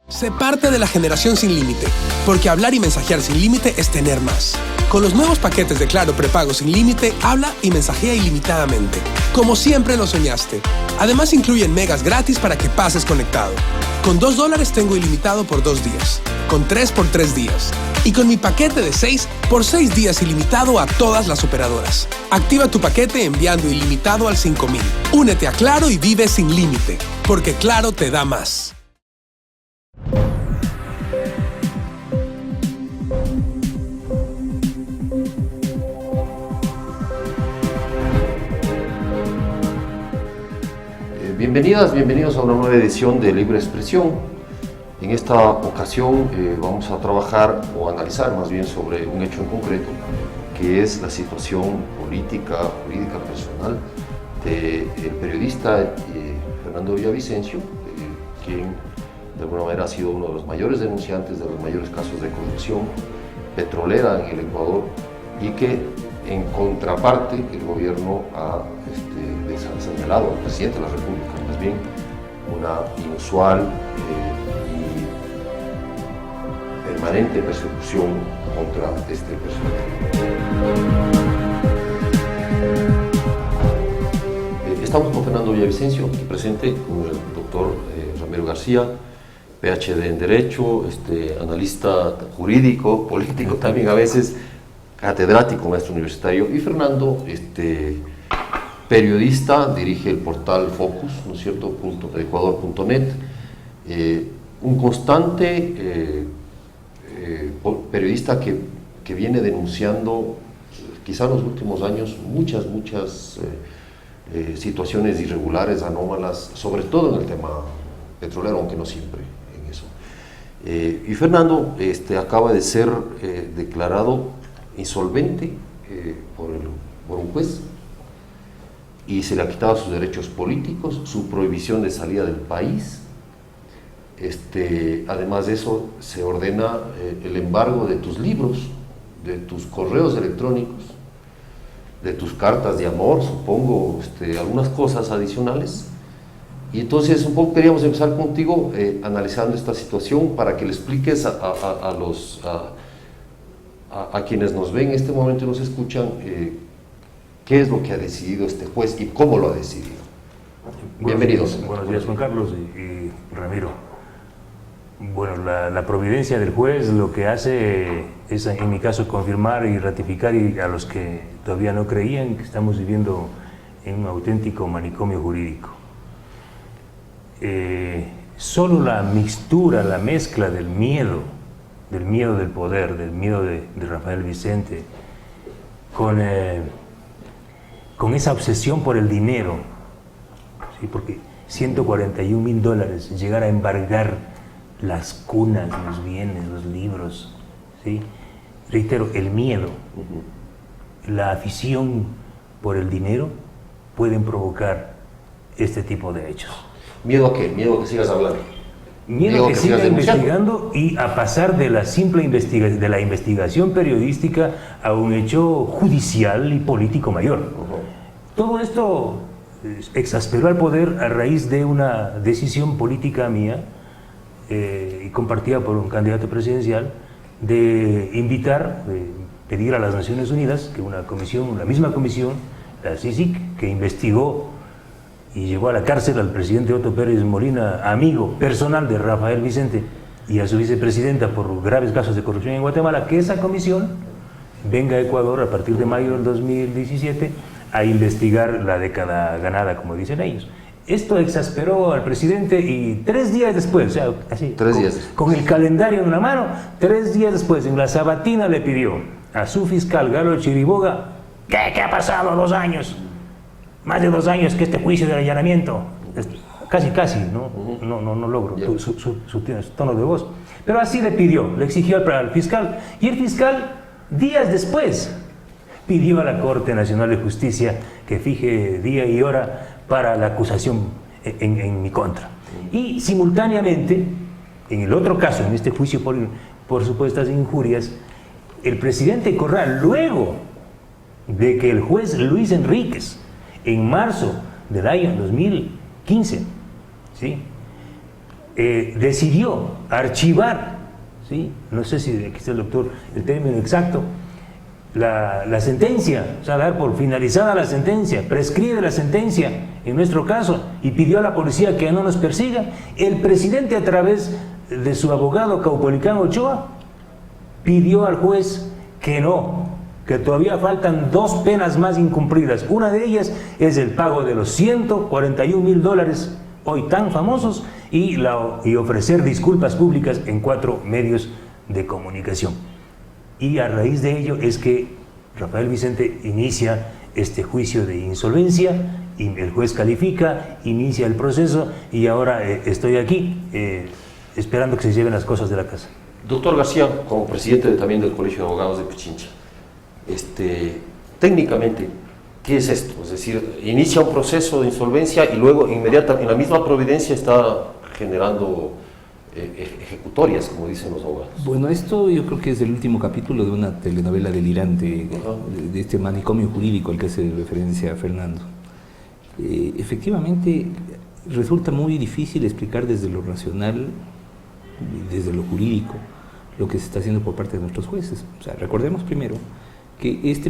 Sé parte de la generación sin límite, porque hablar y mensajear sin límite es tener más. Con los nuevos paquetes de Claro prepago sin límite, habla y mensajea ilimitadamente, como siempre lo soñaste. Además incluyen megas gratis para que pases conectado. Con $2 tengo ilimitado por 2 días, con 3 por 3 días, y con mi paquete de 6 por 6 días ilimitado a todas las operadoras. Activa tu paquete enviando ilimitado al 5000. Únete a Claro y vive sin límite, porque Claro te da más. Bienvenidos a una nueva edición de Libre Expresión. En esta ocasión vamos a trabajar o analizar más bien sobre un hecho en concreto, que es la situación política, jurídica, personal del periodista Fernando Villavicencio, quien de alguna manera ha sido uno de los mayores denunciantes de los mayores casos de corrupción petrolera en el Ecuador, y que en contraparte el gobierno ha señalado al presidente de la República más bien una inusual y permanente persecución contra este personaje. Estamos con Fernando Villavicencio aquí presente, con el doctor Ramiro García, PhD en Derecho, analista jurídico, político también a veces, catedrático, maestro universitario, y Fernando, periodista, dirige el portal Focus, ¿no es cierto?, ecuador.net, un constante periodista que viene denunciando, quizá en los últimos años, muchas situaciones irregulares, anómalas, sobre todo en el tema petrolero, aunque no siempre en eso. Y Fernando acaba de ser declarado insolvente por un juez, y se le ha quitado sus derechos políticos, su prohibición de salida del país. Además de eso, se ordena el embargo de tus libros, de tus correos electrónicos, de tus cartas de amor, supongo, algunas cosas adicionales. Y entonces un poco queríamos empezar contigo analizando esta situación para que le expliques a quienes nos ven en este momento y nos escuchan qué es lo que ha decidido este juez y cómo lo ha decidido. Bienvenidos. Buenos días, Juan Carlos y Ramiro. Bueno, la providencia del juez lo que hace es, en mi caso, confirmar y ratificar, y a los que todavía no creían, que estamos viviendo en un auténtico manicomio jurídico. Solo la mixtura, la mezcla del miedo del poder, del miedo de Rafael Vicente, con esa obsesión por el dinero, ¿sí? Porque $141.000, llegar a embargar las cunas, los bienes, los libros, ¿sí? Reitero, el miedo, la afición por el dinero pueden provocar este tipo de hechos. ¿Miedo a qué? ¿Miedo a que sigas hablando? Miedo a que siga investigando y a pasar de la simple investigación periodística a un hecho judicial y político mayor. Todo esto exasperó al poder a raíz de una decisión política mía y compartida por un candidato presidencial, de pedir a las Naciones Unidas que una comisión, la misma comisión, la CICIG, que investigó y llevó a la cárcel al presidente Otto Pérez Molina, amigo personal de Rafael Vicente, y a su vicepresidenta por graves casos de corrupción en Guatemala, que esa comisión venga a Ecuador a partir de mayo del 2017 a investigar la década ganada, como dicen ellos. Esto exasperó al presidente, y 3 días después, o sea, así, con el calendario en una mano, 3 días después, en la sabatina, le pidió a su fiscal Galo Chiriboga: ¿qué ha pasado 2 años? Más de 2 años que este juicio del allanamiento, casi, no logro su tono de voz, pero así le pidió, le exigió al fiscal, y el fiscal, días después, pidió a la Corte Nacional de Justicia que fije día y hora para la acusación en mi contra. Y simultáneamente, en el otro caso, en este juicio por supuestas injurias, el presidente Corral, luego de que el juez Luis Enríquez, en marzo del año 2015, ¿sí?, decidió archivar, ¿sí? No sé si aquí está el doctor el término exacto, la sentencia, o sea, dar por finalizada la sentencia, prescribe la sentencia en nuestro caso, y pidió a la policía que no nos persiga. El presidente, a través de su abogado Caupolicán Ochoa, pidió al juez que no, que todavía faltan 2 penas más incumplidas. Una de ellas es el pago de los $141.000 hoy tan famosos y ofrecer disculpas públicas en 4 medios de comunicación. Y a raíz de ello es que Rafael Vicente inicia este juicio de insolvencia, y el juez califica, inicia el proceso, y ahora estoy aquí esperando que se lleven las cosas de la casa. Doctor García, como presidente también del Colegio de Abogados de Pichincha, técnicamente, ¿qué es esto? Es decir, inicia un proceso de insolvencia y luego inmediatamente en la misma providencia está generando ejecutorias, como dicen los abogados. Bueno, esto yo creo que es el último capítulo de una telenovela delirante, de este manicomio jurídico al que hace referencia Fernando. Efectivamente, resulta muy difícil explicar desde lo racional, desde lo jurídico, lo que se está haciendo por parte de nuestros jueces. O sea, recordemos primero que este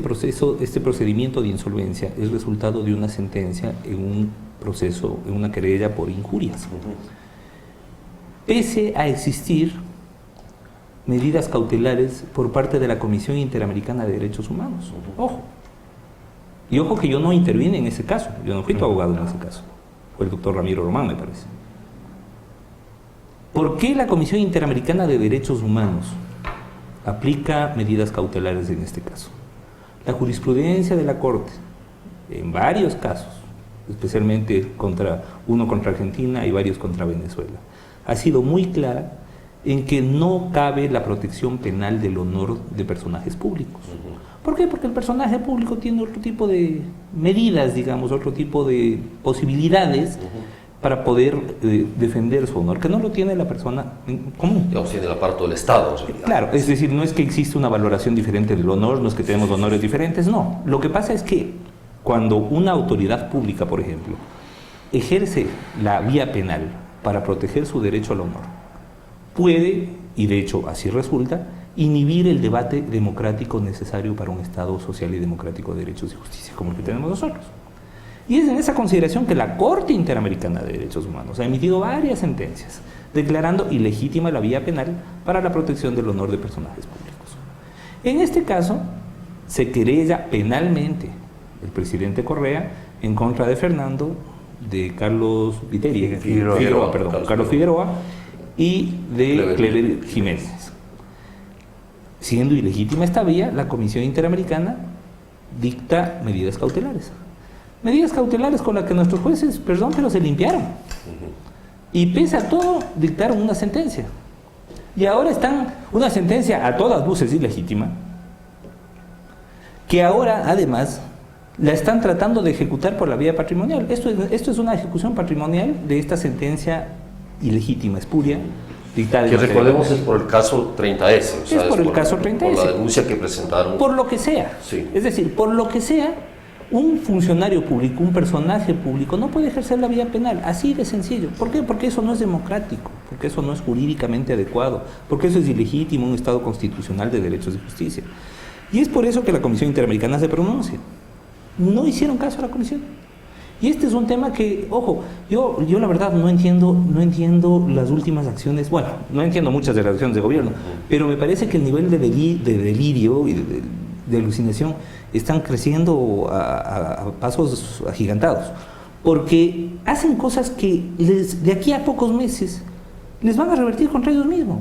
procedimiento de insolvencia es resultado de una sentencia en un proceso, en una querella por injurias. Pese a existir medidas cautelares por parte de la Comisión Interamericana de Derechos Humanos. Ojo. Y ojo que yo no intervine en ese caso, yo no fui tu abogado en ese caso. Fue el doctor Ramiro Román, me parece. ¿Por qué la Comisión Interamericana de Derechos Humanos aplica medidas cautelares en este caso? La jurisprudencia de la Corte, en varios casos, especialmente contra Argentina y varios contra Venezuela, ha sido muy clara en que no cabe la protección penal del honor de personajes públicos. ¿Por qué? Porque el personaje público tiene otro tipo de medidas, digamos, otro tipo de posibilidades para poder defender su honor, que no lo tiene la persona común. Digamos, tiene el aparato del Estado. Claro, es decir, no es que existe una valoración diferente del honor, no es que tenemos honores diferentes, no. Lo que pasa es que cuando una autoridad pública, por ejemplo, ejerce la vía penal para proteger su derecho al honor, puede, y de hecho así resulta, inhibir el debate democrático necesario para un Estado social y democrático de derechos y justicia como el que tenemos nosotros. Y es en esa consideración que la Corte Interamericana de Derechos Humanos ha emitido varias sentencias declarando ilegítima la vía penal para la protección del honor de personajes públicos. En este caso, se querella penalmente el presidente Correa en contra de Fernando, de Carlos Carlos Figueroa y de Clever Jiménez. Siendo ilegítima esta vía, la Comisión Interamericana dicta medidas cautelares. Medidas cautelares con las que nuestros jueces, perdón, pero se limpiaron. Y pese a todo, dictaron una sentencia. Y ahora están una sentencia a todas luces ilegítima, que ahora, además, la están tratando de ejecutar por la vía patrimonial. Esto es una ejecución patrimonial de esta sentencia ilegítima, espuria, dictada. Que recordemos es por el caso 30S. Es por el caso 30S. Por la denuncia que presentaron. Por lo que sea. Sí. Es decir, por lo que sea, un funcionario público, un personaje público, no puede ejercer la vía penal, así de sencillo. ¿Por qué? Porque eso no es democrático, porque eso no es jurídicamente adecuado, porque eso es ilegítimo en un Estado constitucional de derechos y justicia. Y es por eso que la Comisión Interamericana se pronuncia. No hicieron caso a la Comisión. Y este es un tema que, ojo, yo la verdad no entiendo las últimas acciones, bueno, no entiendo muchas de las acciones de gobierno, pero me parece que el nivel de delirio y de alucinación están creciendo a pasos agigantados, porque hacen cosas que de aquí a pocos meses les van a revertir contra ellos mismos.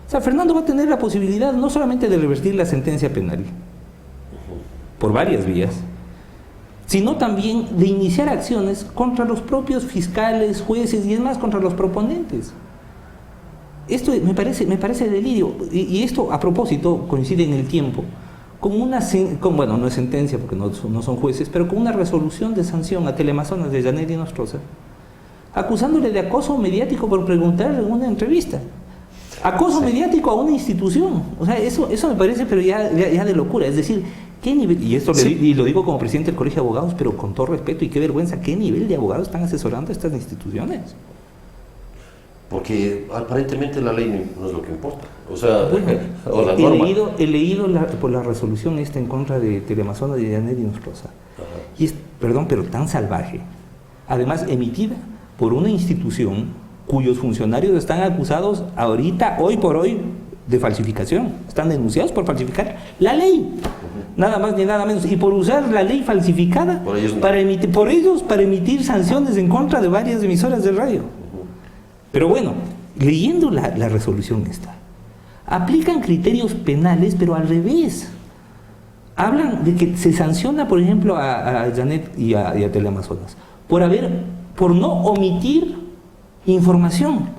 O sea, Fernando va a tener la posibilidad no solamente de revertir la sentencia penal por varias vías, sino también de iniciar acciones contra los propios fiscales, jueces y es más, contra los proponentes. Esto me parece delirio, y esto a propósito coincide en el tiempo con bueno, no es sentencia porque no son jueces, pero con una resolución de sanción a Teleamazonas de Janet y Nostroza, acusándole de acoso mediático por preguntarle en una entrevista. Acoso mediático a una institución. O sea, eso me parece, pero ya de locura. Es decir, ¿qué nivel? Y esto y lo digo como presidente del Colegio de Abogados, pero con todo respeto y qué vergüenza, ¿qué nivel de abogados están asesorando a estas instituciones? Porque aparentemente la ley no es lo que importa. O sea, Bueno, o la norma. he leído por la resolución esta en contra de Teleamazonas de Janet Inostroza. Y es, perdón, pero tan salvaje. Además, emitida por una institución cuyos funcionarios están acusados ahorita, hoy por hoy, de falsificación. Están denunciados por falsificar la ley. Nada más ni nada menos. Y por usar la ley falsificada Por ellos no. para emitir sanciones en contra de varias emisoras de radio. Pero bueno, leyendo la resolución esta, aplican criterios penales, pero al revés. Hablan de que se sanciona, por ejemplo, a Janet y a Teleamazonas por no omitir información.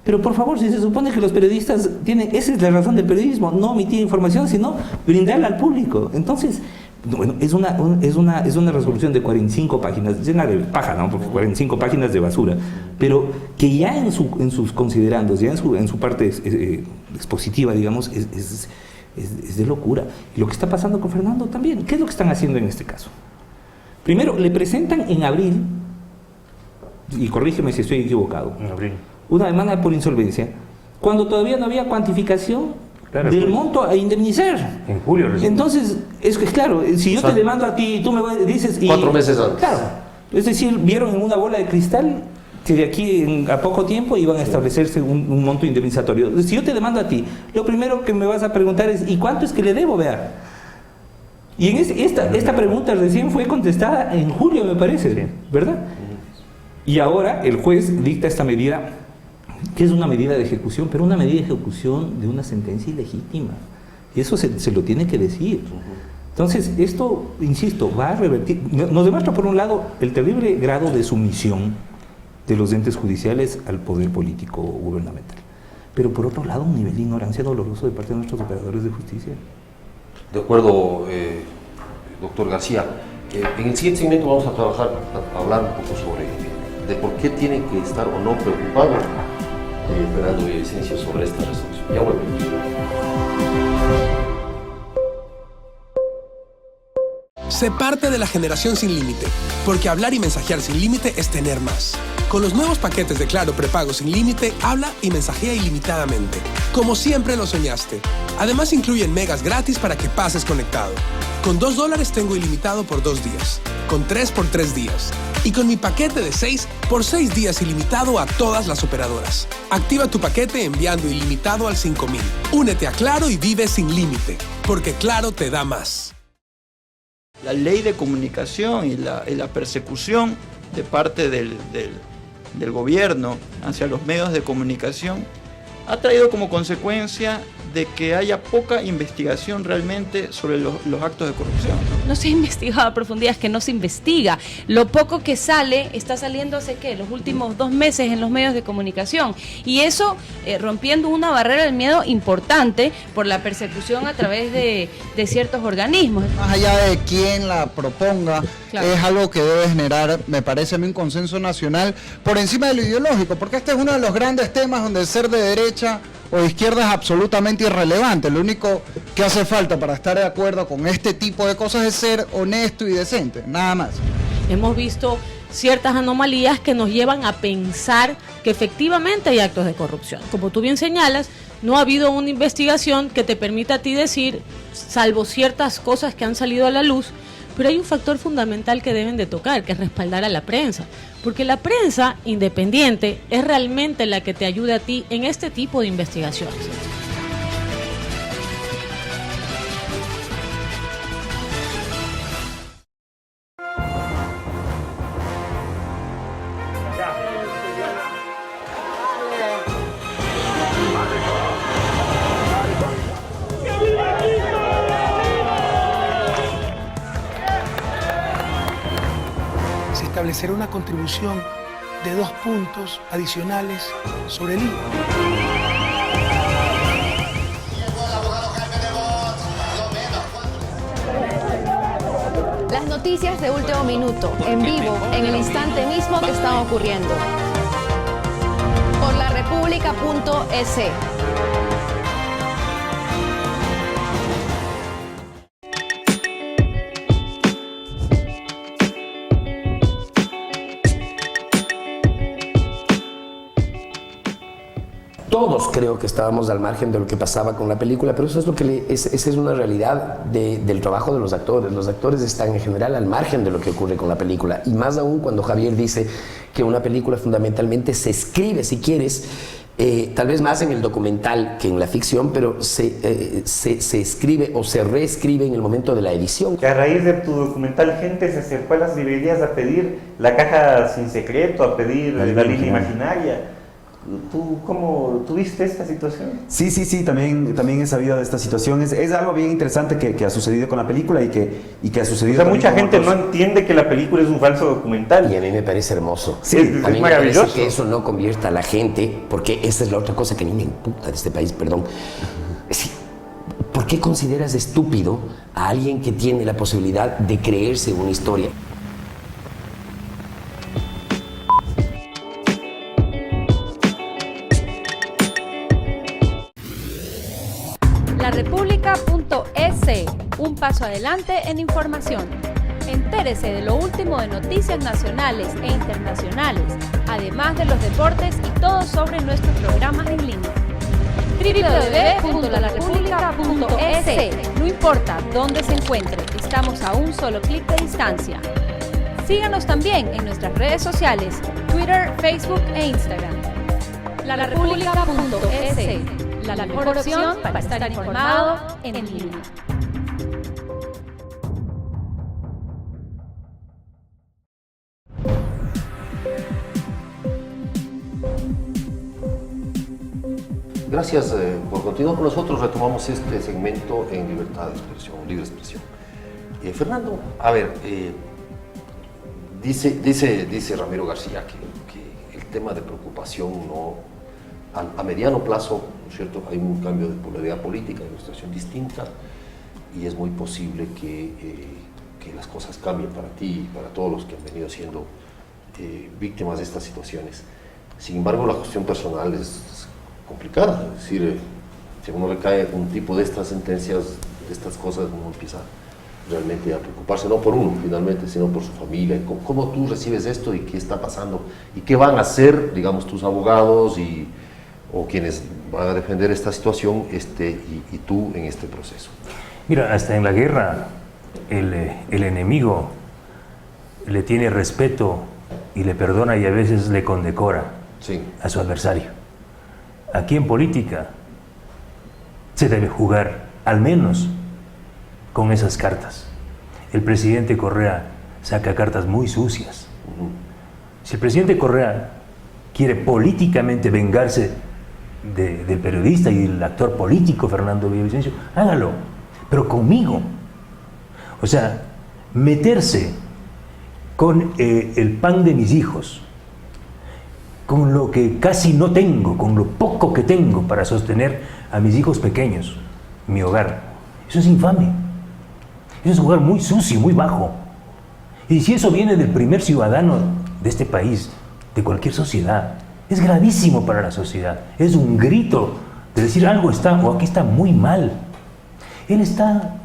Pero por favor, si se supone que los periodistas tienen, esa es la razón del periodismo, no omitir información, sino brindarla al público. Entonces, bueno, es una resolución de 45 páginas, llena de paja, ¿no? Porque 45 páginas de basura, pero que ya en sus considerandos, ya en su parte expositiva, digamos, es de locura. Y lo que está pasando con Fernando también, ¿qué es lo que están haciendo en este caso? Primero, le presentan en abril, y corrígeme si estoy equivocado, En abril. una demanda por insolvencia, cuando todavía no había cuantificación del monto a indemnizar. En julio recién. Entonces, es que claro, si yo te demando a ti y tú me dices... 4 meses antes. Claro, es decir, vieron en una bola de cristal que de aquí a poco tiempo iban a establecerse un monto indemnizatorio. Si yo te demando a ti, lo primero que me vas a preguntar es, ¿y cuánto es que le debo, vea? Y en esta pregunta recién fue contestada en julio, me parece, Sí. ¿verdad? Y ahora el juez dicta esta medida, que es una medida de ejecución, pero una medida de ejecución de una sentencia ilegítima. Y eso se lo tiene que decir. Entonces, esto, insisto, va a revertir, nos demuestra por un lado el terrible grado de sumisión de los entes judiciales al poder político gubernamental. Pero por otro lado, un nivel de ignorancia doloroso de parte de nuestros operadores de justicia. De acuerdo, doctor García. En el siguiente segmento vamos a hablar un poco sobre de por qué tiene que estar o no preocupado Fernando Villavicencio sobre esta resolución. Ya volvemos. Sé parte de la generación sin límite, porque hablar y mensajear sin límite es tener más. Con los nuevos paquetes de Claro prepago sin límite, habla y mensajea ilimitadamente, como siempre lo soñaste. Además incluyen megas gratis para que pases conectado. Con $2 tengo ilimitado por 2 días, con 3 por 3 días, y con mi paquete de 6 por 6 días ilimitado a todas las operadoras. Activa tu paquete enviando ilimitado al 5000. Únete a Claro y vive sin límite, porque Claro te da más. La ley de comunicación y la persecución de parte del gobierno hacia los medios de comunicación ha traído como consecuencia de que haya poca investigación realmente sobre los actos de corrupción. No se ha investigado a profundidad, es que no se investiga. Lo poco que sale, está saliendo hace ¿qué? Los últimos 2 meses en los medios de comunicación. Y eso rompiendo una barrera del miedo importante por la persecución a través de ciertos organismos. Más allá de quién la proponga, claro, es algo que debe generar, me parece a mí, un consenso nacional por encima de lo ideológico, porque este es uno de los grandes temas donde ser de derecha o de izquierda es absolutamente irrelevante. Lo único que hace falta para estar de acuerdo con este tipo de cosas es ser honesto y decente, nada más. Hemos visto ciertas anomalías que nos llevan a pensar que efectivamente hay actos de corrupción. Como tú bien señalas, no ha habido una investigación que te permita a ti decir, salvo ciertas cosas que han salido a la luz, pero hay un factor fundamental que deben de tocar, que es respaldar a la prensa. Porque la prensa independiente es realmente la que te ayuda a ti en este tipo de investigaciones. Establecer una contribución de 2 puntos adicionales sobre el IVA. Las noticias de último minuto, en vivo, en el instante mismo que están ocurriendo. Por laRepública.es. Todos creo que estábamos al margen de lo que pasaba con la película, pero eso es lo que esa es una realidad del trabajo de los actores. Los actores están en general al margen de lo que ocurre con la película, y más aún cuando Javier dice que una película fundamentalmente se escribe, si quieres, tal vez más en el documental que en la ficción, pero se escribe o se reescribe en el momento de la edición. Que a raíz de tu documental gente se acercó a las librerías a pedir La Caja Sin Secreto, a pedir La Línea Imaginaria. ¿Tú cómo tuviste esta situación? Sí, también he sabido de esta situación. Es algo bien interesante que ha sucedido con la película y que ha sucedido. O sea, mucha gente no entiende que la película es un falso documental. Y a mí me parece hermoso. Sí, a mí es maravilloso. Me parece que eso no convierta a la gente, porque esa es la otra cosa que a mí me imputa de este país, perdón. Sí. ¿Por qué consideras estúpido a alguien que tiene la posibilidad de creerse una historia? larepublica.es, un paso adelante en información. Entérese de lo último de noticias nacionales e internacionales, además de los deportes y todo sobre nuestros programas en línea. www.larepublica.es. No importa dónde se encuentre, estamos a un solo clic de distancia. Síganos también en nuestras redes sociales, Twitter, Facebook e Instagram. larepublica.es. La mejor opción para estar informado en línea. Gracias por continuar con nosotros. Retomamos este segmento en libertad de expresión, libre expresión. Fernando, a ver, dice Ramiro García que el tema de preocupación no... A mediano plazo, ¿no es cierto?, hay un cambio de polaridad política, de una situación distinta, y es muy posible que las cosas cambien para ti y para todos los que han venido siendo víctimas de estas situaciones. Sin embargo, la cuestión personal es complicada, es decir, si a uno le cae un tipo de estas sentencias, de estas cosas, uno empieza realmente a preocuparse, no por uno finalmente, sino por su familia. ¿Cómo tú recibes esto y qué está pasando? ¿Y qué van a hacer, digamos, tus abogados o quienes van a defender esta situación y tú en este proceso? Mira, hasta en la guerra el enemigo le tiene respeto y le perdona y a veces le condecora a su adversario. Aquí en política se debe jugar al menos con esas cartas. El presidente Correa saca cartas muy sucias. Si el presidente Correa quiere políticamente vengarse del periodista y del actor político Fernando Villavicencio, hágalo, pero conmigo. O sea, meterse con el pan de mis hijos, con lo que casi no tengo, con lo poco que tengo para sostener a mis hijos pequeños, mi hogar, eso es infame. Eso es jugar muy sucio, muy bajo. Y si eso viene del primer ciudadano de este país, de cualquier sociedad, es gravísimo para la sociedad. Es un grito de decir algo está, o aquí está muy mal. Él está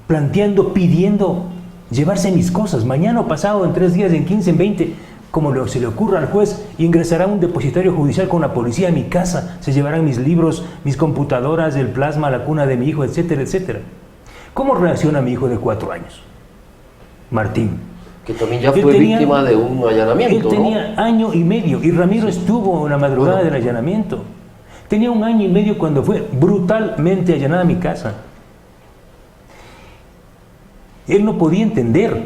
planteando, pidiendo llevarse mis cosas, mañana o pasado, en 3 días, en 15, en 20, como se le ocurra al juez, y ingresará a un depositario judicial con la policía a mi casa, se llevarán mis libros, mis computadoras, el plasma, la cuna de mi hijo, etcétera, etcétera. ¿Cómo reacciona mi hijo de 4 años? Martín. Que también ya fue víctima de un allanamiento, Él tenía año y medio, y Ramiro estuvo en la madrugada del allanamiento. Tenía 1 año y medio cuando fue brutalmente allanada mi casa. Él no podía entender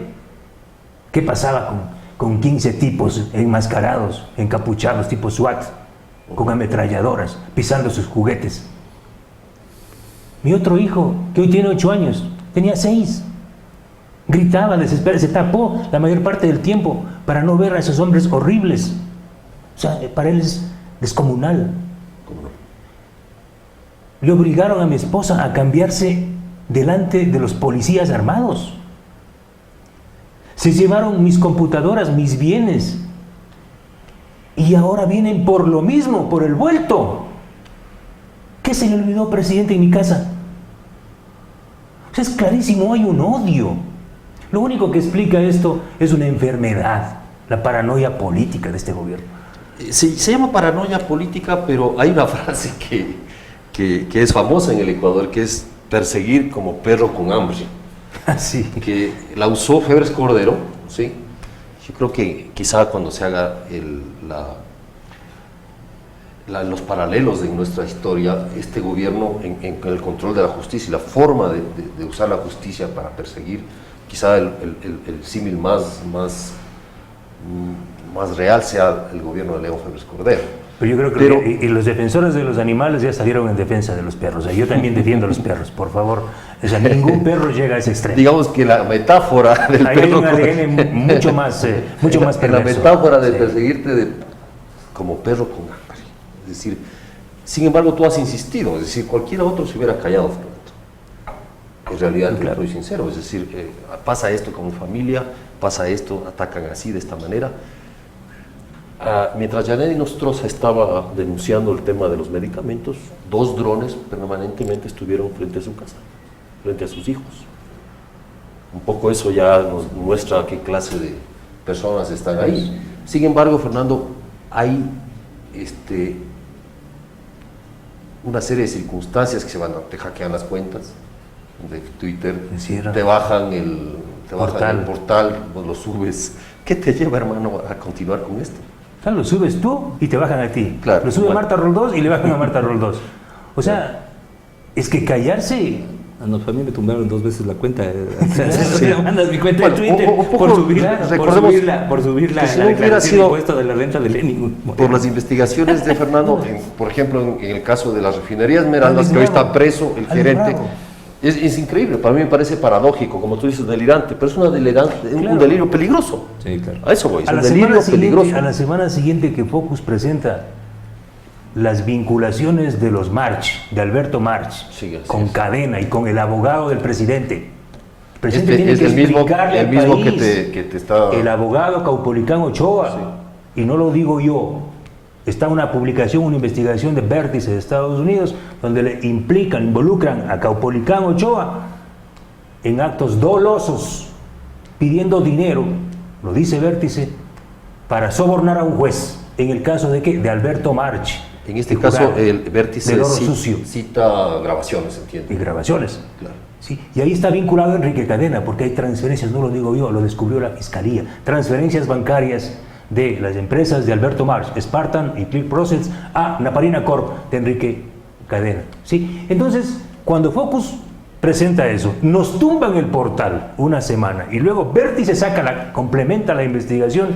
qué pasaba con 15 tipos enmascarados, encapuchados, tipo SWAT, con ametralladoras, pisando sus juguetes. Mi otro hijo, que hoy tiene 8 años, tenía 6. Gritaba, desesperado, se tapó la mayor parte del tiempo para no ver a esos hombres horribles. O sea, para él es descomunal. Le obligaron a mi esposa a cambiarse delante de los policías armados. Se llevaron mis computadoras, mis bienes. Y ahora vienen por lo mismo, por el vuelto. ¿Qué se le olvidó, presidente, en mi casa? O sea, es clarísimo, hay un odio. Lo único que explica esto es una enfermedad, la paranoia política de este gobierno. Se llama paranoia política, pero hay una frase que es famosa en el Ecuador, que es perseguir como perro con hambre. Sí. Que la usó Febres Cordero, ¿sí? Yo creo que quizá cuando se haga los paralelos de nuestra historia, este gobierno en el control de la justicia y la forma de usar la justicia para perseguir, quizá el símil más real sea el gobierno de León Febres Cordero. Pero yo creo que y los defensores de los animales ya salieron en defensa de los perros. O sea, yo también defiendo a los perros, por favor. O sea, ningún perro llega a ese extremo. Digamos que la metáfora del hay perro... un ADN mucho más perverso. La metáfora de perseguirte como perro con hambre. Es decir, sin embargo, tú has insistido. Es decir, cualquiera otro se hubiera callado, Fernando. En realidad, claro, soy sincero. Es decir, pasa esto con mi familia, pasa esto, atacan así, de esta manera. Mientras Yanedi Nostroza estaba denunciando el tema de los medicamentos, 2 drones permanentemente estuvieron frente a su casa, frente a sus hijos. Un poco eso ya nos muestra qué clase de personas están ahí. Sin embargo, Fernando, hay una serie de circunstancias que te hackean las cuentas de Twitter, te bajan el portal, vos lo subes. ¿Qué te lleva, hermano, a continuar con esto? Lo subes tú y te bajan a ti. Claro, lo sube Marta Roldós y le bajan a Marta Roldós. O sea, es que callarse... A mí me tumbaron 2 veces la cuenta. Me mandas mi cuenta de Twitter por subir la declaración de impuesto de la renta de Lenin. Por las investigaciones de Fernando, por ejemplo, en el caso de las refinerías Esmeraldas, que hoy está preso el gerente. Es increíble, para mí me parece paradójico, como tú dices, delirante, pero es un delirio peligroso. Sí, claro. A eso voy, es un delirio peligroso. A la semana siguiente que Focus presenta las vinculaciones de los March, de Alberto March, con Cadena y con el abogado del presidente. El presidente tiene que explicarle al país, que te está... El abogado Caupolicán Ochoa, y no lo digo yo. Está una publicación, una investigación de Vértice de Estados Unidos, donde involucran a Caupolicán Ochoa en actos dolosos, pidiendo dinero, lo dice Vértice, para sobornar a un juez. En el caso de ¿qué? De Alberto March. En este caso, el Vértice sucio. Cita grabaciones, entiendo. Y grabaciones. Claro. Sí. Y ahí está vinculado Enrique Cadena, porque hay transferencias, no lo digo yo, lo descubrió la Fiscalía, transferencias bancarias de las empresas de Alberto March, Spartan y Clear Process a Naparina Corp de Enrique Cadena. ¿Sí? Entonces, cuando Focus presenta eso, nos tumban el portal una semana y luego Vértice complementa la investigación,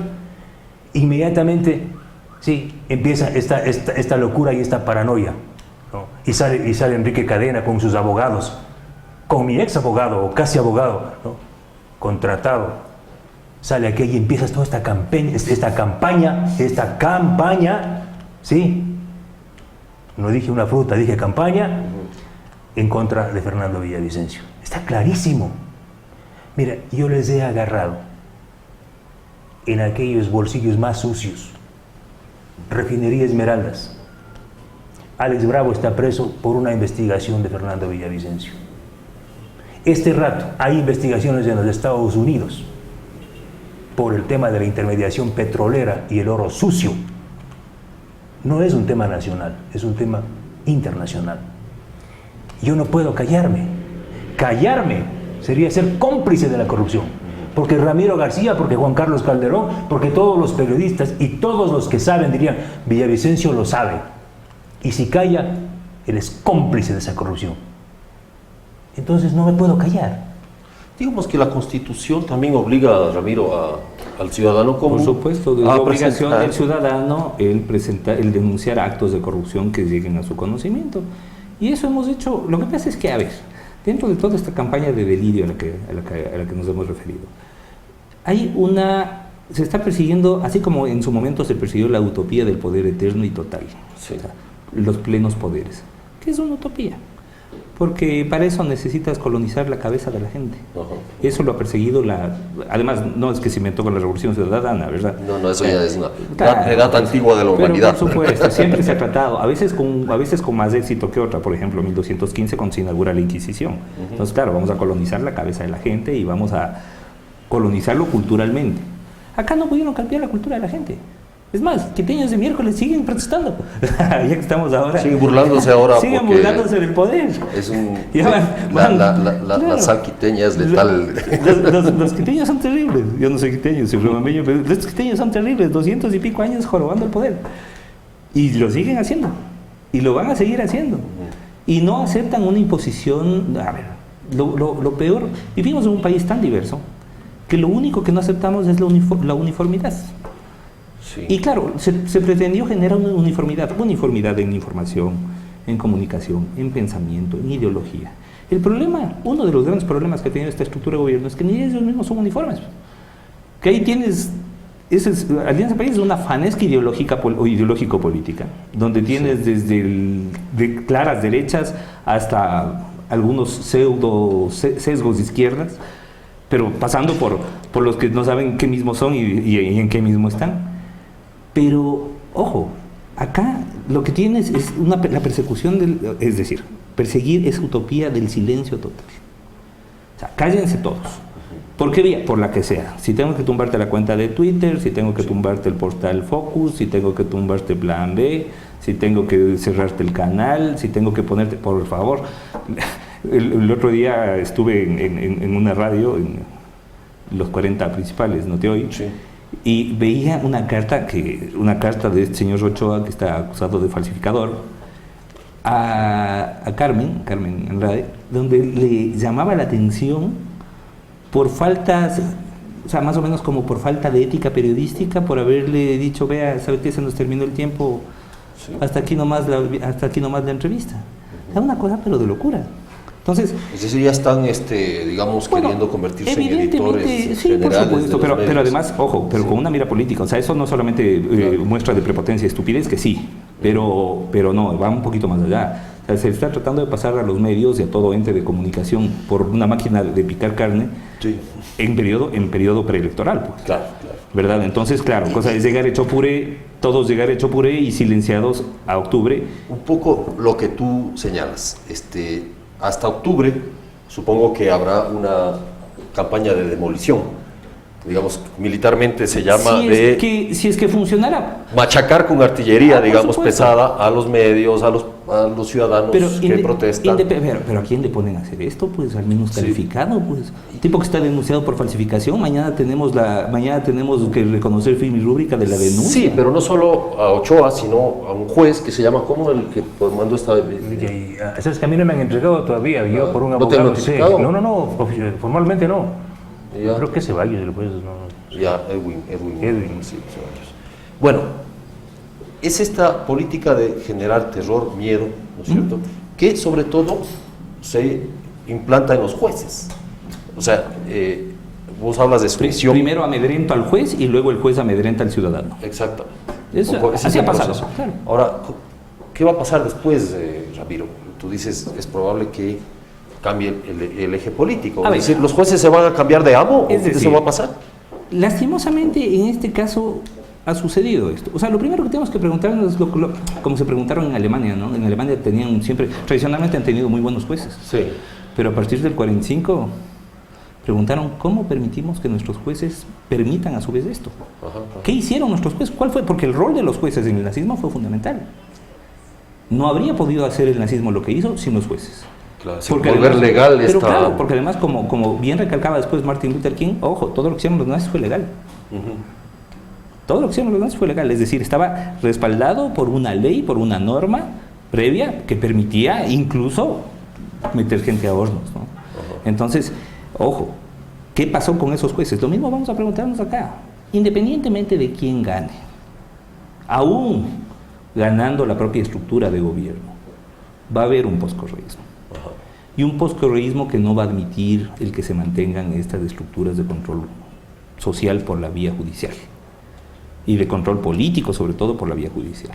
inmediatamente empieza esta locura y esta paranoia, ¿no? Y sale Enrique Cadena con sus abogados, con mi ex abogado o casi abogado, ¿no? Contratado. Sale aquí y empieza toda esta campaña, ¿sí? No dije una fruta, dije campaña en contra de Fernando Villavicencio. Está clarísimo. Mira, yo les he agarrado en aquellos bolsillos más sucios. Refinería Esmeraldas. Alex Bravo está preso por una investigación de Fernando Villavicencio. Este rato hay investigaciones en los Estados Unidos por el tema de la intermediación petrolera y el oro sucio. No es un tema nacional, es un tema internacional. Yo no puedo callarme. Callarme sería ser cómplice de la corrupción. Porque Ramiro García, porque Juan Carlos Calderón, porque todos los periodistas y todos los que saben dirían, Villavicencio lo sabe. Y si calla, él es cómplice de esa corrupción. Entonces no me puedo callar. Digamos que la Constitución también obliga, Ramiro, al ciudadano común. Por supuesto, es la obligación del ciudadano el denunciar actos de corrupción que lleguen a su conocimiento. Y eso hemos hecho. Lo que pasa es que, a ver, dentro de toda esta campaña de delirio a la que nos hemos referido, se está persiguiendo, así como en su momento se persiguió la utopía del poder eterno y total, sí. O sea, los plenos poderes, que es una utopía. Porque para eso necesitas colonizar la cabeza de la gente. Eso lo ha perseguido además, no es que se inventó con la Revolución Ciudadana, ¿verdad? No, eso ya es una edad antigua de la humanidad. Por supuesto, siempre se ha tratado, a veces con más éxito que otra. Por ejemplo, en 1215 cuando se inaugura la Inquisición. Entonces, claro, vamos a colonizar la cabeza de la gente y vamos a colonizarlo culturalmente. Acá no pudieron cambiar la cultura de la gente. Es más, quiteños de miércoles siguen protestando. Ya que estamos ahora. Siguen burlándose ahora. Siguen burlándose del poder. Es un, claro. La sal quiteña es letal. Los quiteños son terribles. Yo no soy quiteño, soy riobambeño, pero los quiteños son terribles. 200 y pico años jorobando el poder. Y lo siguen haciendo. Y lo van a seguir haciendo. Y no aceptan una imposición. A ver, lo peor, vivimos en un país tan diverso que lo único que no aceptamos es la uniformidad. Sí. Y claro, se pretendió generar una uniformidad en información, en comunicación, en pensamiento, en ideología. El problema, uno de los grandes problemas que ha tenido esta estructura de gobierno es que ni ellos mismos son uniformes. Que ahí tienes, Alianza País es una fanesca ideológico-política, donde tienes desde de claras derechas hasta algunos pseudo sesgos de izquierdas, pero pasando por los que no saben qué mismo son y en qué mismo están. Pero, ojo, acá lo que tienes es la persecución es decir, perseguir es utopía del silencio total. O sea, cállense todos. ¿Por qué vía? Por la que sea. Si tengo que tumbarte la cuenta de Twitter, si tengo que tumbarte el portal Focus, si tengo que tumbarte Plan B, si tengo que cerrarte el canal, si tengo que ponerte, por favor. El otro día estuve en una radio, en los 40 principales, ¿no te oí? Sí. Y veía una carta de este señor Ochoa, que está acusado de falsificador, a Carmen Andrade, donde le llamaba la atención por faltas, o sea, más o menos como por falta de ética periodística, por haberle dicho, vea, ¿sabe qué? Se nos terminó el tiempo, sí. hasta aquí nomás la entrevista. Es una cosa pero de locura. Entonces, es decir, ya están, digamos, queriendo convertirse en editores sí, por supuesto, pero además, ojo, pero sí. Con una mira política. O sea, eso no solamente muestra de prepotencia y estupidez, que sí, pero no, va un poquito más allá. O sea, se está tratando de pasar a los medios y a todo ente de comunicación por una máquina de picar carne, sí. en periodo preelectoral, pues. Claro. ¿Verdad? Entonces, claro, cosa es llegar hecho puré, todos llegar hecho puré y silenciados a octubre. Un poco lo que tú señalas, hasta octubre, supongo que habrá una campaña de demolición, digamos, militarmente se llama si es que funcionara. Machacar con artillería, digamos, pesada a los medios, a los ciudadanos que protestan. Pero ¿a quién le ponen a hacer esto? Pues al menos calificado, sí. Pues. El tipo que está denunciado por falsificación, mañana tenemos que reconocer fin y rúbrica de la denuncia. Sí, pero no solo a Ochoa, sino a un juez que se llama, ¿cómo? El que mandó esta... Eso es que a mí no me han entregado todavía, yo por un abogado. ¿No te han notificado? No, formalmente no. Ya. Creo que Ceballos, después no. Ya, Edwin, sí, Ceballos. Bueno, es esta política de generar terror, miedo, ¿no es cierto? Que sobre todo se implanta en los jueces. O sea, vos hablas de sumisión. Primero amedrento al juez y luego el juez amedrenta al ciudadano. Exacto. Así ha pasado. Claro. Ahora, ¿qué va a pasar después, Ramiro? Tú dices, es probable que cambie el eje político. Es decir, ¿los jueces se van a cambiar de amo? ¿Eso va a pasar? Lastimosamente, en este caso ha sucedido esto. O sea, lo primero que tenemos que preguntarnos es como se preguntaron en Alemania, ¿no? En Alemania tradicionalmente han tenido muy buenos jueces. Sí. Pero a partir del 45 preguntaron cómo permitimos que nuestros jueces permitan a su vez esto. Ajá. ¿Qué hicieron nuestros jueces? ¿Cuál fue? Porque el rol de los jueces en el nazismo fue fundamental. No habría podido hacer el nazismo lo que hizo sin los jueces. Claro, porque volver además, legal pero claro, porque además como bien recalcaba después Martin Luther King, ojo, todo lo que hicieron los nazis fue legal. Todo lo que hicieron los nazis fue legal, es decir, estaba respaldado por una ley, por una norma previa que permitía incluso meter gente a hornos, ¿no? Entonces, ojo, ¿qué pasó con esos jueces? Lo mismo vamos a preguntarnos acá. Independientemente de quién gane, aún ganando la propia estructura de gobierno, va a haber un poscorreísmo. Y un poscorreísmo que no va a admitir el que se mantengan estas estructuras de control social por la vía judicial y de control político, sobre todo por la vía judicial.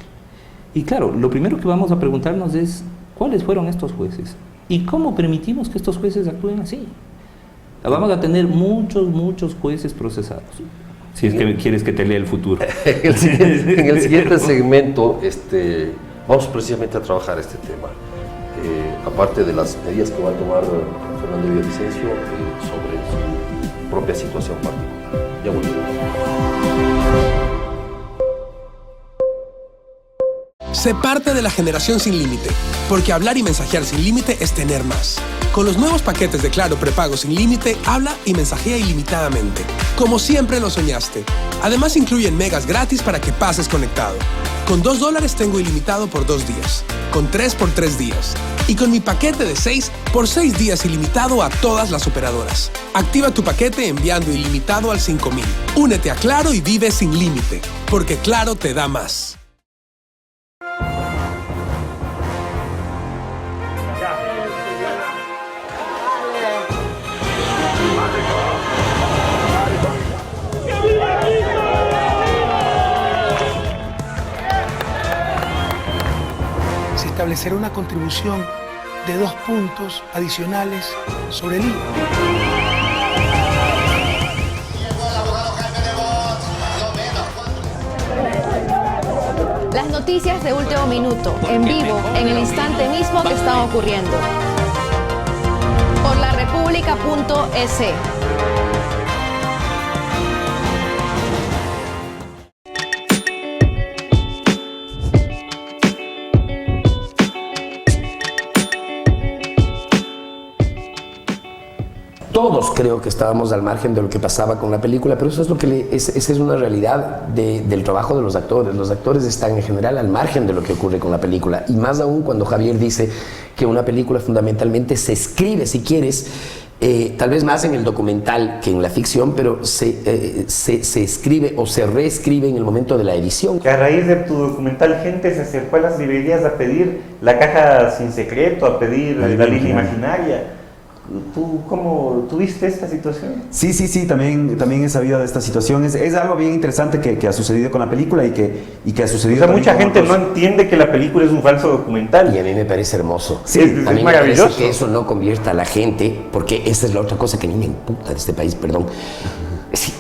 Y claro, lo primero que vamos a preguntarnos es ¿cuáles fueron estos jueces? ¿Y cómo permitimos que estos jueces actúen así? Vamos a tener muchos jueces procesados. Si es que quieres que te lea el futuro. En el siguiente segmento vamos precisamente a trabajar este tema. Aparte de las medidas que va a tomar Fernando Villavicencio sobre su propia situación particular. Ya volvemos. Sé parte de la generación sin límite, porque hablar y mensajear sin límite es tener más. Con los nuevos paquetes de Claro prepago sin límite, habla y mensajea ilimitadamente, como siempre lo soñaste. Además incluyen megas gratis para que pases conectado. Con $2 tengo ilimitado por 2 días, con 3 por 3 días y con mi paquete de 6 por 6 días ilimitado a todas las operadoras. Activa tu paquete enviando ilimitado al 5000. Únete a Claro y vive sin límite, porque Claro te da más. Se establecerá una contribución de 2 puntos adicionales sobre el IVA. Las noticias de último minuto, en vivo, en el instante mismo que están ocurriendo. Por laRepública.es. Todos creo que estábamos al margen de lo que pasaba con la película, pero eso es lo que esa es una realidad del trabajo de los actores. Los actores están en general al margen de lo que ocurre con la película, y más aún cuando Javier dice que una película fundamentalmente se escribe, si quieres, tal vez más en el documental que en la ficción, pero se escribe o se reescribe en el momento de la edición. Que a raíz de tu documental gente se acercó a las librerías a pedir la caja sin secreto, a pedir la línea imaginaria. ¿Tú cómo tuviste esta situación? Sí, también he sabido de esta situación. Es algo bien interesante que ha sucedido con la película y que ha sucedido. O sea, mucha gente no entiende que la película es un falso documental. Y a mí me parece hermoso. Sí, a mí es me parece maravilloso. que eso no convierta a la gente, porque esa es la otra cosa que a mí me imputa de este país, perdón. Sí.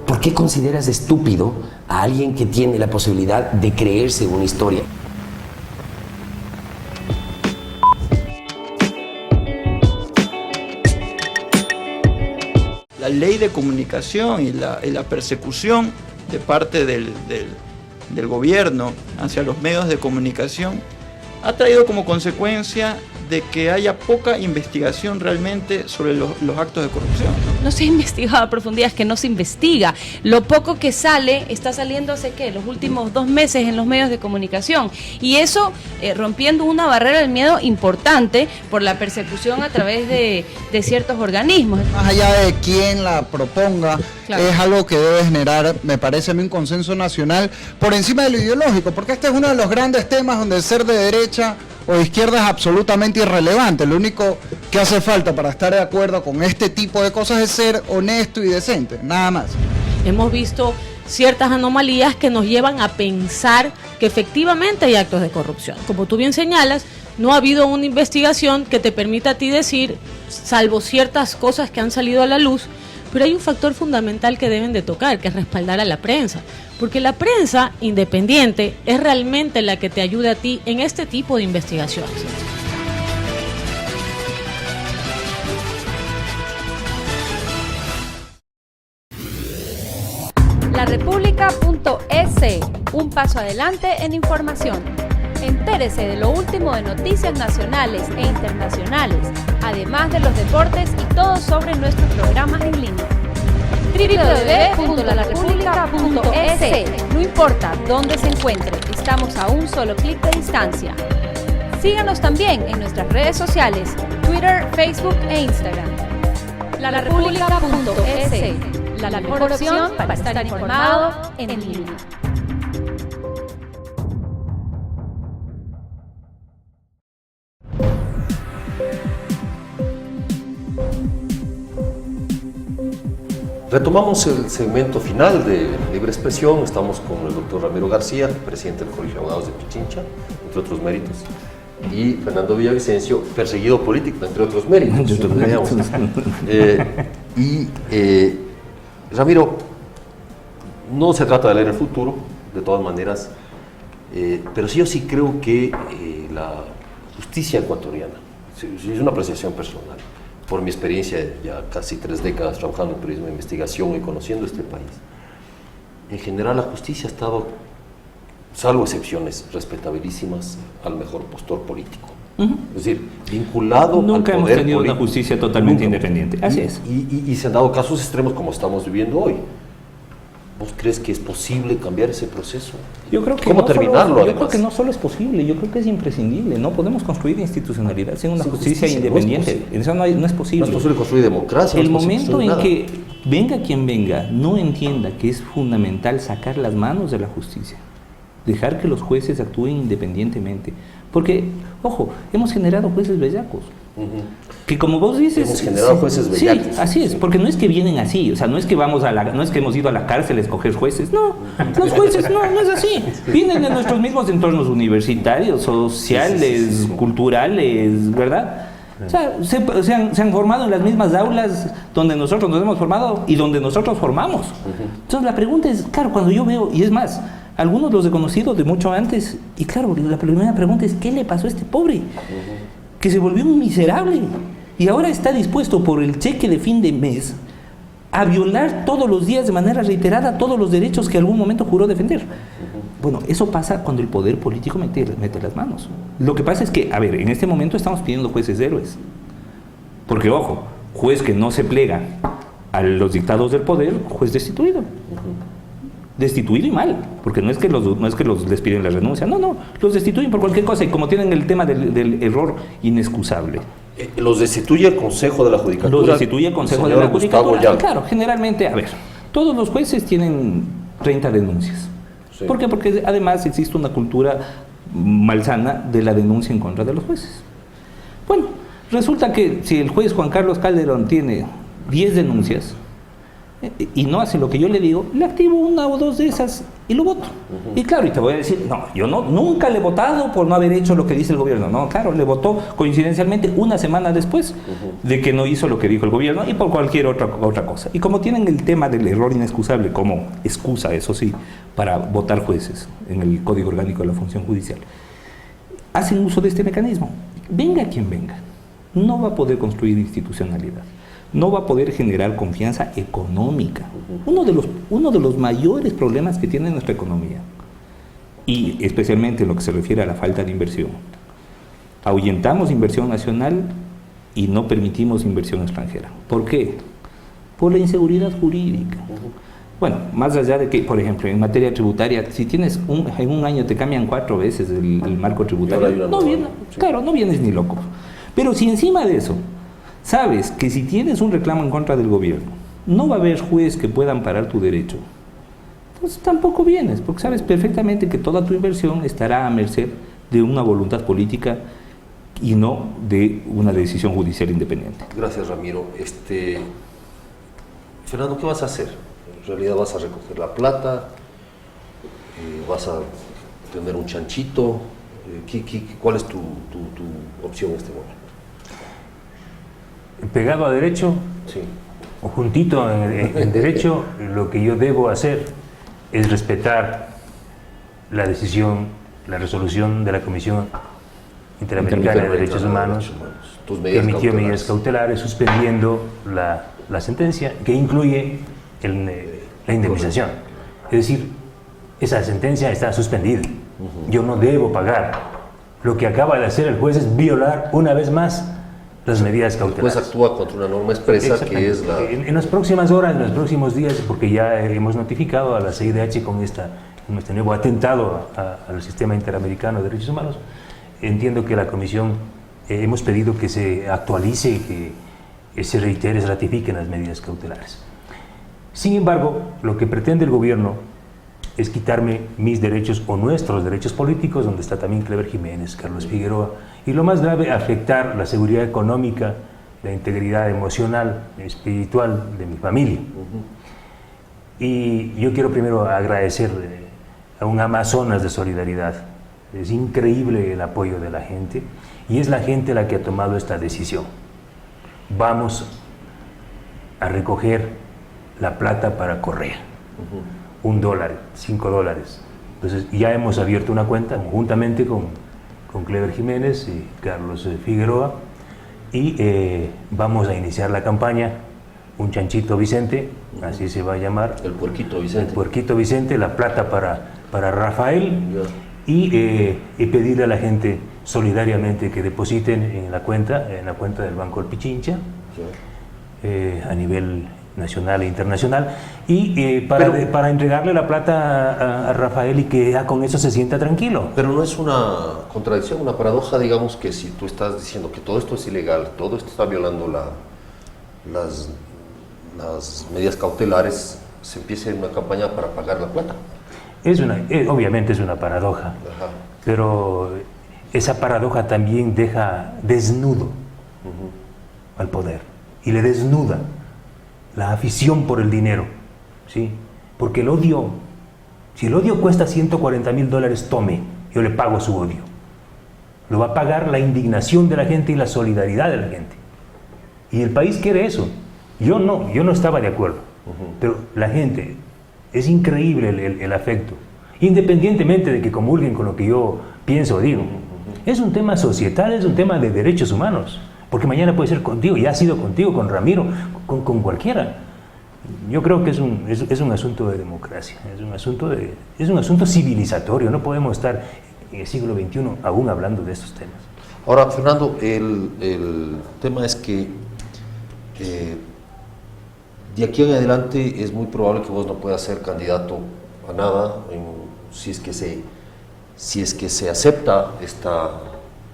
¿Por qué consideras estúpido a alguien que tiene la posibilidad de creerse una historia? La ley de comunicación y la persecución de parte del gobierno hacia los medios de comunicación ha traído como consecuencia de que haya poca investigación realmente sobre los actos de corrupción. No se ha investigado a profundidad, es que no se investiga. Lo poco que sale, está saliendo hace ¿qué? Los últimos 2 meses en los medios de comunicación. Y eso rompiendo una barrera del miedo importante por la persecución a través de ciertos organismos. Más allá de quién la proponga, claro, es algo que debe generar, me parece a mí, un consenso nacional por encima de lo ideológico, porque este es uno de los grandes temas donde ser de derecha o de izquierda es absolutamente irrelevante. Lo único que hace falta para estar de acuerdo con este tipo de cosas es ser honesto y decente, nada más. Hemos visto ciertas anomalías que nos llevan a pensar que efectivamente hay actos de corrupción. Como tú bien señalas, no ha habido una investigación que te permita a ti decir, salvo ciertas cosas que han salido a la luz, pero hay un factor fundamental que deben de tocar, que es respaldar a la prensa. Porque la prensa independiente es realmente la que te ayuda a ti en este tipo de investigaciones. laRepública.es, un paso adelante en información. Entérese de lo último de noticias nacionales e internacionales, además de los deportes y todo sobre nuestros programas en línea. www.laRepública.es. No importa dónde se encuentre, estamos a un solo clic de distancia. Síganos también en nuestras redes sociales, Twitter, Facebook e Instagram. laRepública.es, la mejor opción para estar informado en línea. Retomamos el segmento final de Libre Expresión. Estamos con el doctor Ramiro García, presidente del Colegio de Abogados de Pichincha, entre otros méritos, y Fernando Villavicencio, perseguido político, entre otros méritos. Ramiro, no se trata de leer el futuro, de todas maneras, pero sí, yo sí creo que la justicia ecuatoriana, es una apreciación personal, por mi experiencia de ya casi 3 décadas trabajando en turismo de investigación y conociendo este país, en general la justicia ha estado salvo excepciones respetabilísimas, al mejor postor político. Es decir, vinculado Nunca al poder hemos tenido político. una justicia totalmente independiente. Así es. Y se han dado casos extremos como estamos viviendo hoy. ¿Vos crees que es posible cambiar ese proceso? Yo creo que ¿Cómo no terminarlo, yo creo además? que no solo es posible, yo creo que es imprescindible. No podemos construir institucionalidad sin una justicia independiente. Eso no es posible. No es posible construir democracia. El no es posible momento construir en nada. que venga quien venga, no entienda que es fundamental sacar las manos de la justicia, dejar que los jueces actúen independientemente. Porque, ojo, hemos generado jueces bellacos. Que como vos dices... Hemos generado jueces bellacos. Sí, así es, porque no es que vienen así, o sea, no es que no es que hemos ido a la cárcel a escoger jueces, no, los jueces no es así. Vienen de nuestros mismos entornos universitarios, sociales, culturales, ¿verdad? O sea, se han formado en las mismas aulas donde nosotros nos hemos formado y donde nosotros formamos. Entonces la pregunta es, claro, cuando yo veo, y es más, algunos los he conocido de mucho antes, y claro, la primera pregunta es, ¿qué le pasó a este pobre? Que se volvió un miserable y ahora está dispuesto por el cheque de fin de mes a violar todos los días de manera reiterada todos los derechos que en algún momento juró defender. Bueno, eso pasa cuando el poder político mete las manos. Lo que pasa es que, a ver, en este momento estamos pidiendo jueces héroes. Porque, ojo, juez que no se plega a los dictados del poder, juez destituido. Destituido y mal, porque no es que les piden la renuncia, no, los destituyen por cualquier cosa y como tienen el tema del error inexcusable. ¿Los destituye el Consejo de la Judicatura? Los destituye el Consejo de la Judicatura. Claro, generalmente, a ver, todos los jueces tienen 30 denuncias. Sí. ¿Por qué? Porque además existe una cultura malsana de la denuncia en contra de los jueces. Bueno, resulta que si el juez Juan Carlos Calderón tiene 10 denuncias, y no hace lo que yo le digo, le activo una o dos de esas y lo voto. Y claro, y te voy a decir, no, yo nunca le he votado por no haber hecho lo que dice el gobierno. No, claro, le votó coincidencialmente una semana después de que no hizo lo que dijo el gobierno y por cualquier otra cosa. Y como tienen el tema del error inexcusable como excusa, eso sí, para votar jueces en el Código Orgánico de la Función Judicial, hacen uso de este mecanismo. Venga quien venga, no va a poder construir institucionalidad. No va a poder generar confianza económica. Uno de los mayores problemas que tiene nuestra economía, y especialmente en lo que se refiere a la falta de inversión. Ahuyentamos inversión nacional y no permitimos inversión extranjera. ¿Por qué? Por la inseguridad jurídica. Bueno, más allá de que, por ejemplo, en materia tributaria, si tienes en un año te cambian 4 veces el marco tributario, no vienes ni loco. Pero si encima de eso sabes que si tienes un reclamo en contra del gobierno, no va a haber juez que pueda amparar tu derecho, pues tampoco vienes, porque sabes perfectamente que toda tu inversión estará a merced de una voluntad política y no de una decisión judicial independiente. Gracias, Ramiro. Fernando, ¿qué vas a hacer? ¿En realidad vas a recoger la plata? ¿Vas a tener un chanchito? ¿Cuál es tu opción en este momento? Pegado a derecho, sí, o juntito en derecho, lo que yo debo hacer es respetar la decisión, la resolución de la Comisión Interamericana de Derechos Humanos, que emitió medidas cautelares suspendiendo la sentencia, que incluye la indemnización. Es decir, esa sentencia está suspendida. Yo no debo pagar. Lo que acaba de hacer el juez es violar una vez más las medidas cautelares. El juez actúa contra una norma expresa que es la... En las próximas horas, en los próximos días, porque ya hemos notificado a la CIDH con este nuevo atentado al sistema interamericano de derechos humanos, entiendo que la comisión hemos pedido que se actualice, que se reitere, se ratifiquen las medidas cautelares. Sin embargo, lo que pretende el gobierno es quitarme mis derechos o nuestros derechos políticos, donde está también Clever Jiménez, Carlos Figueroa, y lo más grave, afectar la seguridad económica, la integridad emocional, espiritual de mi familia. Y yo quiero primero agradecer a un Amazonas de solidaridad. Es increíble el apoyo de la gente, y es la gente la que ha tomado esta decisión. Vamos a recoger la plata para Correa. $1, $5. Entonces ya hemos abierto una cuenta conjuntamente con Clever Jiménez y Carlos Figueroa, y vamos a iniciar la campaña Un Chanchito Vicente, así se va a llamar. El Puerquito Vicente. El Puerquito Vicente, la plata para para Rafael y pedirle a la gente solidariamente que depositen en la cuenta del Banco del Pichincha, a nivel nacional e internacional, y para entregarle la plata a Rafael y que ya con eso se sienta tranquilo. Pero no es una contradicción, una paradoja, digamos, que si tú estás diciendo que todo esto es ilegal, todo esto está violando las medidas cautelares, se empiece una campaña para pagar la plata. Obviamente es una paradoja, pero esa paradoja también deja desnudo al poder y le desnuda la afición por el dinero, ¿sí? Porque el odio, si el odio cuesta $140,000, tome, yo le pago su odio. Lo va a pagar la indignación de la gente y la solidaridad de la gente. Y el país quiere eso. Yo no estaba de acuerdo, pero la gente, es increíble el afecto, independientemente de que comulguen con lo que yo pienso o digo. Es un tema societal, es un tema de derechos humanos, porque mañana puede ser contigo, y ha sido contigo, con Ramiro, con cualquiera. Yo creo que es un asunto de democracia, es un asunto civilizatorio. No podemos estar en el siglo XXI aún hablando de estos temas. Ahora, Fernando, el tema es que de aquí en adelante es muy probable que vos no puedas ser candidato a nada si es que se acepta esta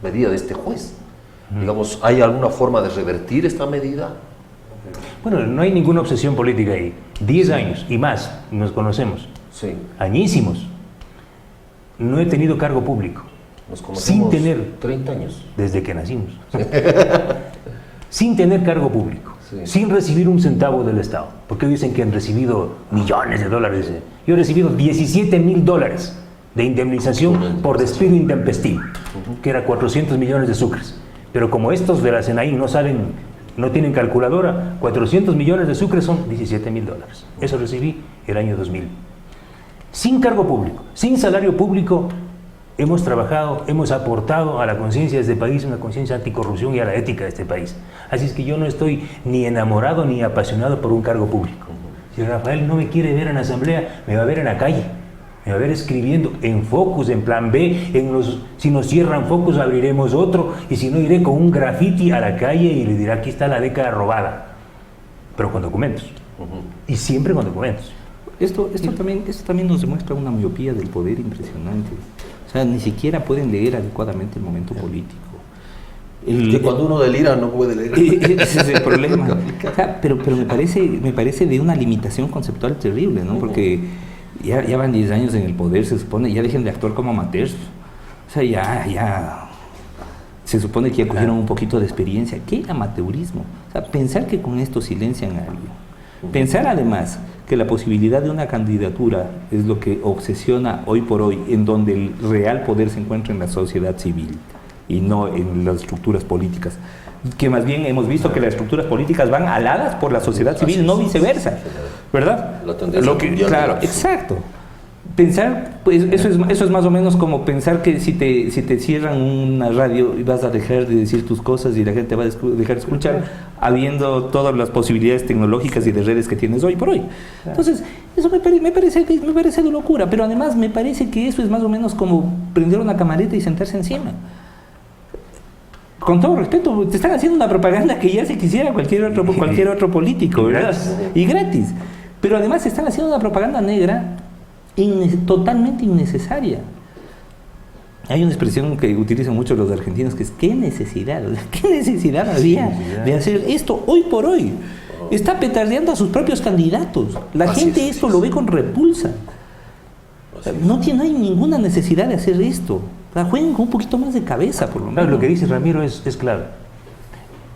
medida de este juez. Digamos, ¿hay alguna forma de revertir esta medida? Bueno, no hay ninguna obsesión política ahí. 10 años y más nos conocemos. Sí. Añísimos. No he tenido cargo público. Nos conocemos sin tener 30 años. Desde que nacimos. Sin tener cargo público. Sí. Sin recibir un centavo del Estado. Porque dicen que han recibido millones de dólares. Yo he recibido $17,000 de indemnización por despido intempestivo, que era 400 millones de sucres. Pero como estos de la SENAI no tienen calculadora, 400 millones de sucres son $17,000. Eso recibí el año 2000. Sin cargo público, sin salario público, hemos trabajado, hemos aportado a la conciencia de este país, una conciencia anticorrupción y a la ética de este país. Así es que yo no estoy ni enamorado ni apasionado por un cargo público. Si Rafael no me quiere ver en la asamblea, me va a ver en la calle. Me va a ver escribiendo en Focus, en Plan B, si nos cierran Focus abriremos otro, y si no iré con un graffiti a la calle y le diré aquí está la década robada, pero con documentos, y siempre con documentos. Esto también nos demuestra una miopía del poder impresionante. O sea, ni siquiera pueden leer adecuadamente el momento político. Que cuando uno delira no puede leer. Ese es el problema. O sea, pero me parece de una limitación conceptual terrible, ¿no? Porque ya van 10 años en el poder, se supone, ya dejen de actuar como amateurs. O sea, ya se supone que ya cogieron un poquito de experiencia. ¿Qué amateurismo? O sea, pensar que con esto silencian a alguien. Pensar además que la posibilidad de una candidatura es lo que obsesiona hoy por hoy, en donde el real poder se encuentra en la sociedad civil y no en las estructuras políticas. Que más bien hemos visto que las estructuras políticas van aladas por la sociedad civil, no viceversa, ¿verdad? La tendencia mundial. Claro, exacto. Pensar, pues eso es más o menos como pensar que si te cierran una radio y vas a dejar de decir tus cosas y la gente va a dejar de escuchar, habiendo todas las posibilidades tecnológicas y de redes que tienes hoy por hoy. Entonces, eso me parece de locura, pero además me parece que eso es más o menos como prender una camareta y sentarse encima. Con todo respeto, te están haciendo una propaganda que ya se quisiera cualquier otro político, ¿verdad? Y gratis. Pero además están haciendo una propaganda negra totalmente innecesaria. Hay una expresión que utilizan mucho los argentinos que es ¿qué necesidad? ¿Qué necesidad había de hacer esto hoy por hoy? Está petardeando a sus propios candidatos. La gente esto lo ve con repulsa. No hay ninguna necesidad de hacer esto. Jueguen con un poquito más de cabeza, por lo menos. Lo que dice Ramiro es claro.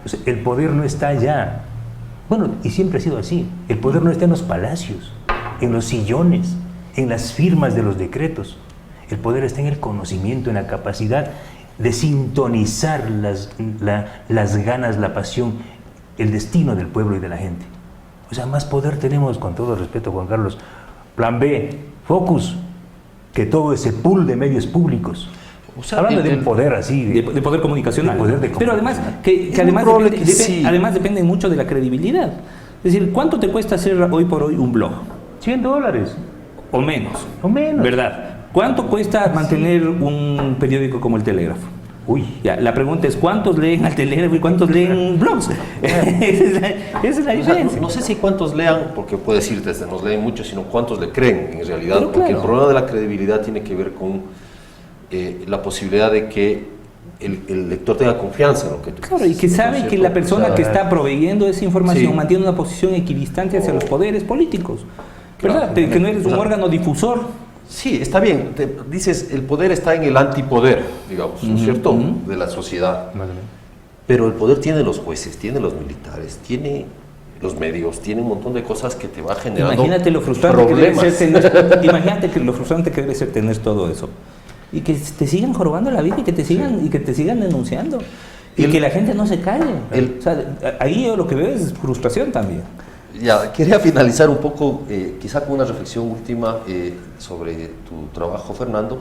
O sea, el poder no está allá. Bueno, y siempre ha sido así. El poder no está en los palacios, en los sillones, en las firmas de los decretos. El poder está en el conocimiento, en la capacidad de sintonizar las ganas, la pasión, el destino del pueblo y de la gente. O sea, más poder tenemos, con todo respeto, Juan Carlos, Plan B, Focus, que todo ese pool de medios públicos. O sea, hablando de un poder así, de poder comunicacional. Pero además, además depende mucho de la credibilidad. Es decir, ¿cuánto te cuesta hacer hoy por hoy un blog? $100. O menos. O menos. ¿Verdad? ¿Cuánto cuesta mantener un periódico como El Telégrafo? Uy, ya, la pregunta es ¿cuántos leen al Telégrafo y cuántos leen blogs? Esa es la diferencia. No sé si cuántos lean, porque puede decirte, nos leen mucho, sino cuántos le creen en realidad, pero porque el problema de la credibilidad tiene que ver con la posibilidad de que el lector tenga confianza en lo que tú Claro, y que sabe que la persona que está proveyendo esa información mantiene una posición equidistante hacia los poderes políticos, ¿verdad? Claro, que no eres un órgano difusor. Sí, está bien. Dices, el poder está en el antipoder, digamos, ¿no es cierto?, de la sociedad. Pero el poder tiene los jueces, tiene los militares, tiene los medios, tiene un montón de cosas que te va generando Imagínate lo frustrante problemas. que debe ser imagínate que lo frustrante que debe ser tener todo eso. Y que te sigan jorobando la vida y que te sigan denunciando. Y que la gente no se calle. O sea, ahí yo lo que veo es frustración también. Ya, quería finalizar un poco, quizá con una reflexión última sobre tu trabajo, Fernando.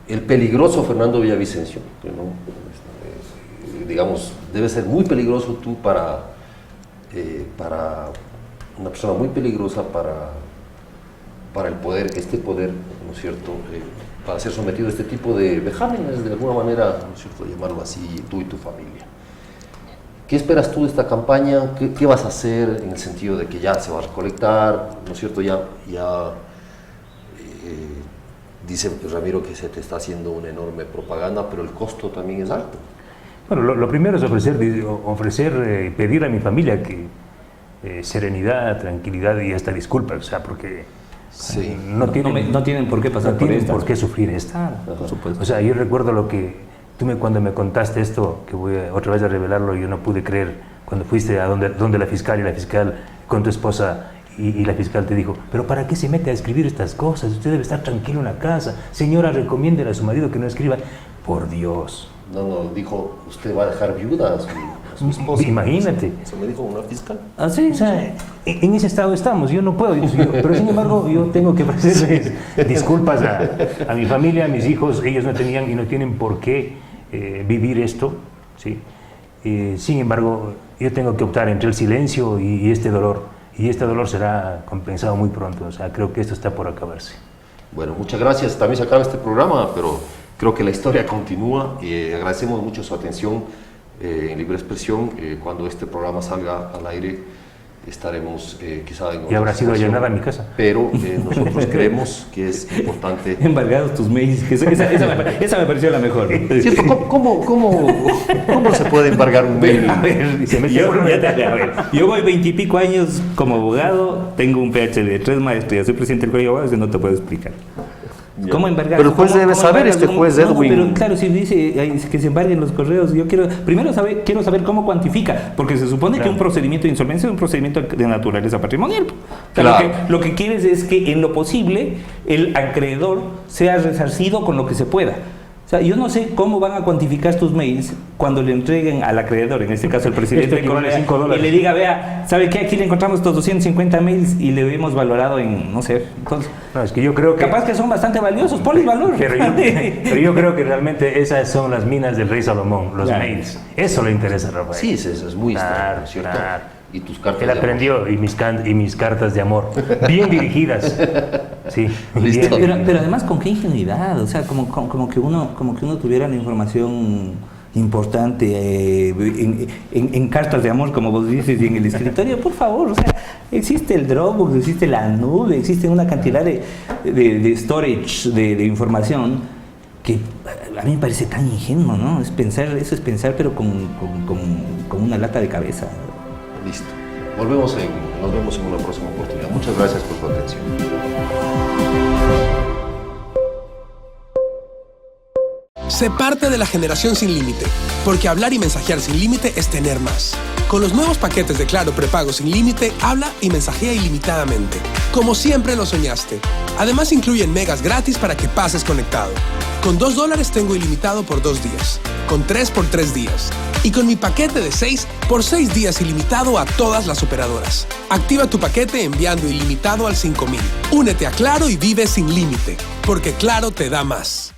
El peligroso Fernando Villavicencio, ¿no? Digamos, debe ser muy peligroso tú para una persona muy peligrosa para el poder, este poder, ¿no es cierto?, para ser sometido a este tipo de vejámenes, de alguna manera, ¿no es cierto?, llamarlo así, tú y tu familia. ¿Qué esperas tú de esta campaña? ¿Qué vas a hacer en el sentido de que ya se va a recolectar? ¿No es cierto? Dice Ramiro que se te está haciendo una enorme propaganda, pero el costo también es alto. Bueno, lo primero es pedir a mi familia que serenidad, tranquilidad y hasta disculpas, o sea, porque no tienen por qué pasar por esto. No tienen por qué sufrir esta, por supuesto. O sea, yo recuerdo lo que cuando me contaste esto, que voy otra vez a revelarlo, yo no pude creer cuando fuiste a donde la fiscal con tu esposa y la fiscal te dijo, pero ¿para qué se mete a escribir estas cosas? Usted debe estar tranquilo en la casa. Señora, recomiéndele a su marido que no escriba. Por Dios. No, dijo, usted va a dejar viuda a su esposa. Imagínate. Eso me dijo una fiscal. Ah, sí, o sea, en ese estado estamos, yo no puedo, pero sin embargo yo tengo que ofrecerles disculpas a mi familia, a mis hijos, ellos no tenían y no tienen por qué vivir esto, ¿sí? Sin embargo, yo tengo que optar entre el silencio y este dolor será compensado muy pronto, o sea, creo que esto está por acabarse. Bueno, muchas gracias, también se acaba este programa, pero creo que la historia continúa y agradecemos mucho su atención en Libre Expresión. Cuando este programa salga al aire estaremos quizá en... Y habrá sido allanada mi casa. Pero nosotros creemos que es importante... Embargados tus mails, que esa me pareció la mejor. ¿Cierto? ¿Cómo se puede embargar un mail? A ver, yo voy 20 y pico años como abogado, tengo un PhD de 3 maestros, ya soy presidente del Colegio de Abogados y no te puedo explicar. ¿Cómo embargar? Pero el juez debe saber, este juez Edwin. Pero claro, si dice que se embarguen los correos, yo quiero saber cómo cuantifica, porque se supone que un procedimiento de insolvencia es un procedimiento de naturaleza patrimonial. O sea, lo que quieres es que en lo posible el acreedor sea resarcido con lo que se pueda. O sea, yo no sé cómo van a cuantificar tus mails cuando le entreguen al acreedor, en este caso el presidente de Colombia, y le diga, vea, ¿sabe qué? Aquí le encontramos estos 250 mails y le hemos valorado en, no sé, entonces... No, es que yo creo que... Capaz que son bastante valiosos, ponles valor. Pero yo creo que realmente esas son las minas del rey Salomón, los mails. Eso le interesa a Rafael. Sí, eso es muy extraño, ¿cierto? Y tus cartas. Él aprendió y mis cartas de amor, bien dirigidas. Sí. Pero además con qué ingenuidad, o sea, como que uno tuviera la información importante en cartas de amor, como vos dices, y en el escritorio, por favor, o sea, existe el Dropbox, existe la nube, existe una cantidad de storage de información que a mí me parece tan ingenuo, ¿no? Eso es pensar, pero con una lata de cabeza. Listo. Nos vemos en una próxima oportunidad. Muchas gracias por su atención. Sé parte de la generación sin límite, porque hablar y mensajear sin límite es tener más. Con los nuevos paquetes de Claro prepago sin límite, habla y mensajea ilimitadamente, como siempre lo soñaste. Además incluyen megas gratis para que pases conectado. Con $2 tengo ilimitado por 2 días, con 3 por 3 días y con mi paquete de 6 por 6 días ilimitado a todas las operadoras. Activa tu paquete enviando ilimitado al 5000. Únete a Claro y vive sin límite, porque Claro te da más.